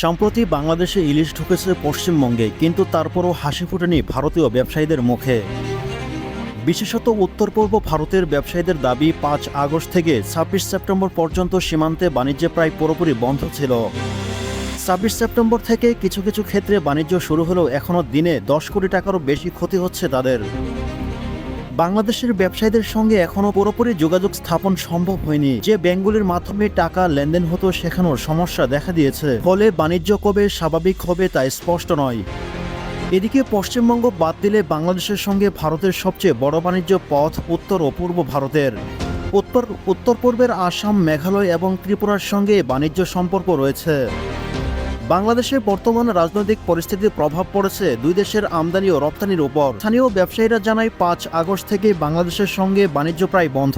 সম্প্রতি বাংলাদেশে ইলিশ ঢুকেছে পশ্চিমবঙ্গে, কিন্তু তারপরও হাসি ফোটেনি ভারতীয় ব্যবসায়ীদের মুখে। বিশেষত উত্তর পূর্ব ভারতের ব্যবসায়ীদের দাবি ৫ আগস্ট থেকে ২৬ সেপ্টেম্বর পর্যন্ত সীমান্তে বাণিজ্য প্রায় পুরোপুরি বন্ধ ছিল। ২৬ সেপ্টেম্বর থেকে কিছু কিছু ক্ষেত্রে বাণিজ্য শুরু হলেও এখনও দিনে ১০ কোটি টাকারও বেশি ক্ষতি হচ্ছে তাদের। বাংলাদেশের ব্যবসায়ীদের সঙ্গে এখনও পুরোপুরি যোগাযোগ স্থাপন সম্ভব হয়নি। যে ব্যাংকগুলির মাধ্যমে টাকা লেনদেন হতো সেখানেও সমস্যা দেখা দিয়েছে, ফলে বাণিজ্য কবে স্বাভাবিক হবে তা স্পষ্ট নয়। এদিকে পশ্চিমবঙ্গ বাদ দিলে বাংলাদেশের সঙ্গে ভারতের সবচেয়ে বড় বাণিজ্য পথ উত্তর ও পূর্ব ভারতের। উত্তর পূর্বের আসাম, মেঘালয় এবং ত্রিপুরার সঙ্গে বাণিজ্য সম্পর্ক রয়েছে। বাংলাদেশের বর্তমান রাজনৈতিক পরিস্থিতির প্রভাব পড়েছে দুই দেশের আমদানি ও রপ্তানির উপর। স্থানীয় ব্যবসায়ীরা জানায় ৫ আগস্ট থেকে বাংলাদেশের সঙ্গে বাণিজ্য প্রায় বন্ধ।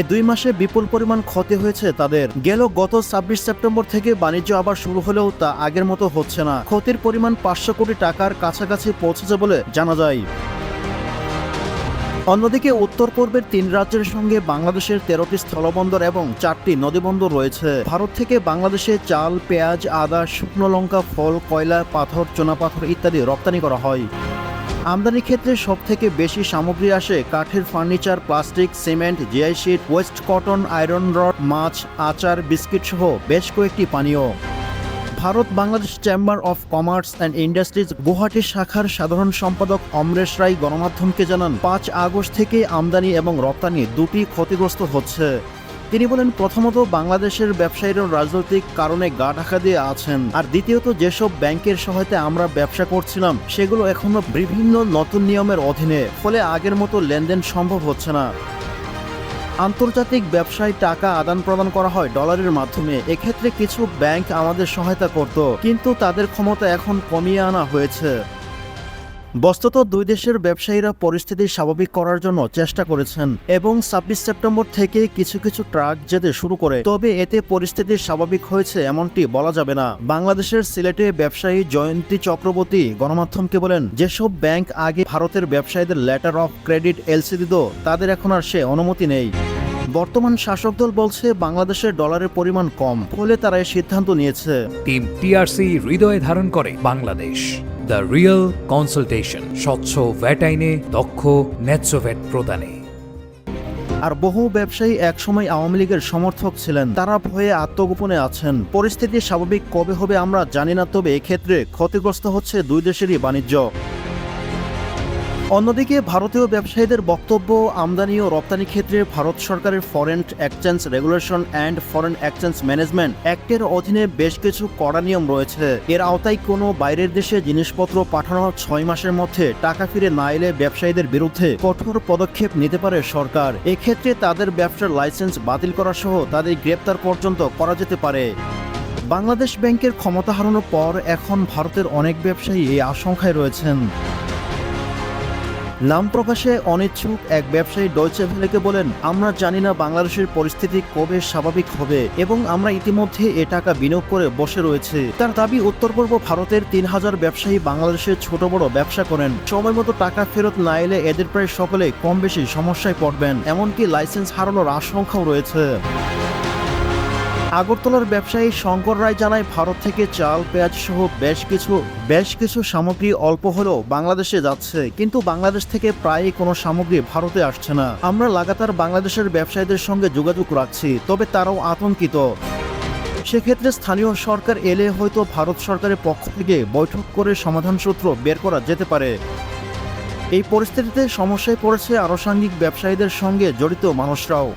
এই ২ মাসে বিপুল পরিমাণ ক্ষতি হয়েছে তাদের। গত ২৬ সেপ্টেম্বর থেকে বাণিজ্য আবার শুরু হলেও তা আগের মতো হচ্ছে না। ক্ষতির পরিমাণ ৫০০ কোটি টাকার কাছাকাছি পৌঁছেছে বলে জানা যায়। অন্যদিকে উত্তর পূর্বের ৩ রাজ্যের সঙ্গে বাংলাদেশের ১৩টি স্থলবন্দর এবং ৪টি নদীবন্দর রয়েছে। ভারত থেকে বাংলাদেশে চাল, পেঁয়াজ, আদা, শুকনো লঙ্কা, ফল, কয়লা, পাথর, চুনাপাথর ইত্যাদি রপ্তানি করা হয়। আমদানির ক্ষেত্রে সবথেকে বেশি সামগ্রী আসে কাঠের furniture, plastic, cement, GI sheet, waste cotton, iron rod, মাছ, আচার, বিস্কিট সহ বেশ কয়েকটি পানীয়। Bharat Bangladesh chamber of commerce and industries Guwahati শাখার সাধারণ সম্পাদক অমরেশ রায় গণমাধ্যমকে জানান, ৫ আগস্ট থেকে আমদানি এবং রপ্তানি দুটি ক্ষতিগ্রস্ত হচ্ছে। তিনি বলেন, প্রথমত বাংলাদেশের ব্যবসায়ীরা রাজনৈতিক কারণে গা ঢাকা দিয়ে আছেন, আর দ্বিতীয়ত যেসব ব্যাংকের সহায়তায় আমরা ব্যবসা করছিলাম সেগুলো এখনো বিভিন্ন নতুন নিয়মের অধীনে, ফলে আগের মতো লেনদেন সম্ভব হচ্ছে না। আন্তর্জাতিক ব্যবসায় টাকা আদান প্রদান করা হয় ডলারের মাধ্যমে। এক্ষেত্রে কিছু ব্যাংক আমাদের সহায়তা করত, কিন্তু তাদের ক্ষমতা এখন কমিয়ে আনা হয়েছে। বস্তুত দুই দেশের ব্যবসায়ীরা পরিস্থিতি স্বাভাবিক করার জন্য চেষ্টা করেছেন এবং ২৬ সেপ্টেম্বর থেকে কিছু কিছু ট্রাক যেতে শুরু করে, তবে এতে পরিস্থিতি স্বাভাবিক হয়েছে এমনটি বলা যাবে না। বাংলাদেশের সিলেটে ব্যবসায়ী জয়ন্তী চক্রবর্তী গণমাধ্যমকে বলেন, যেসব ব্যাংক আগে ভারতের ব্যবসায়ীদের লেটার অফ ক্রেডিট এলসি দিত, তাদের এখন আর সে অনুমতি নেই। বর্তমান শাসক দল বলছে বাংলাদেশের ডলারের পরিমাণ কম, ফলে তারা এই সিদ্ধান্ত নিয়েছে। টিম টিআরসি হৃদয়ে ধারণ করে বাংলাদেশ। দ্য রিয়েল কনসালটেশন, স্বচ্ছ ভ্যাট আইনে দক্ষ ন্যায্য ভ্যাট প্রদানে। আর বহু ব্যবসায়ী একসময় আওয়ামী লীগের সমর্থক ছিলেন, তারা ভয়ে আত্মগোপনে আছেন। পরিস্থিতি স্বাভাবিক কবে হবে আমরা জানি না, তবে এক্ষেত্রে ক্ষতিগ্রস্ত হচ্ছে দুই দেশেরই বাণিজ্য। অন্যদিকে ভারতীয় ব্যবসায়ীদের বক্তব্য, আমদানি ও রপ্তানি ক্ষেত্রে ভারত সরকারের foreign exchange regulation and foreign exchange management অ্যাক্টের অধীনে বেশ কিছু কড়া নিয়ম রয়েছে। এর আওতায় কোনো বাইরের দেশে জিনিসপত্র পাঠানোর ৬ মাসের মধ্যে টাকা ফিরে না এলে ব্যবসায়ীদের বিরুদ্ধে কঠোর পদক্ষেপ নিতে পারে সরকার। এক্ষেত্রে তাদের ব্যবসার লাইসেন্স বাতিল করা সহ তাদের গ্রেপ্তার পর্যন্ত করা যেতে পারে। বাংলাদেশ ব্যাংকের ক্ষমতা হারানোর পর এখন ভারতের অনেক ব্যবসায়ী এই আশঙ্কায় রয়েছেন। নাম প্রকাশে অনিচ্ছুক এক ব্যবসায়ী ডয়চে ভেলেকে বলেন, আমরা জানি না বাংলাদেশের পরিস্থিতি কবে স্বাভাবিক হবে এবং আমরা ইতিমধ্যে এ টাকা বিনিয়োগ করে বসে রয়েছে। তার দাবি, উত্তর পূর্ব ভারতের ৩,০০০ ব্যবসায়ী বাংলাদেশের ছোট বড় ব্যবসা করেন। সময় মতো টাকা ফেরত না এলে এদের প্রায় সকলে কম বেশি সমস্যায় পড়বেন, এমনকি লাইসেন্স হারানোর আশঙ্কাও রয়েছে। আগরতলার ব্যবসায়ী শঙ্কর রায় জানায়, ভারত থেকে চাল, পেঁয়াজ সহ বেশ কিছু সামগ্রী অল্প হলেও বাংলাদেশে যাচ্ছে, কিন্তু বাংলাদেশ থেকে প্রায় কোনো সামগ্রী ভারতে আসছে না। আমরা লাগাতার বাংলাদেশের ব্যবসায়ীদের সঙ্গে যোগাযোগ রাখছি, তবে তারাও আতঙ্কিত। সেক্ষেত্রে স্থানীয় সরকার এলে হয়তো ভারত সরকারের পক্ষ থেকে বৈঠক করে সমাধান সূত্র বের করা যেতে পারে। এই পরিস্থিতিতে সমস্যায় পড়েছে আনুষঙ্গিক ব্যবসায়ীদের সঙ্গে জড়িত মানুষরাও।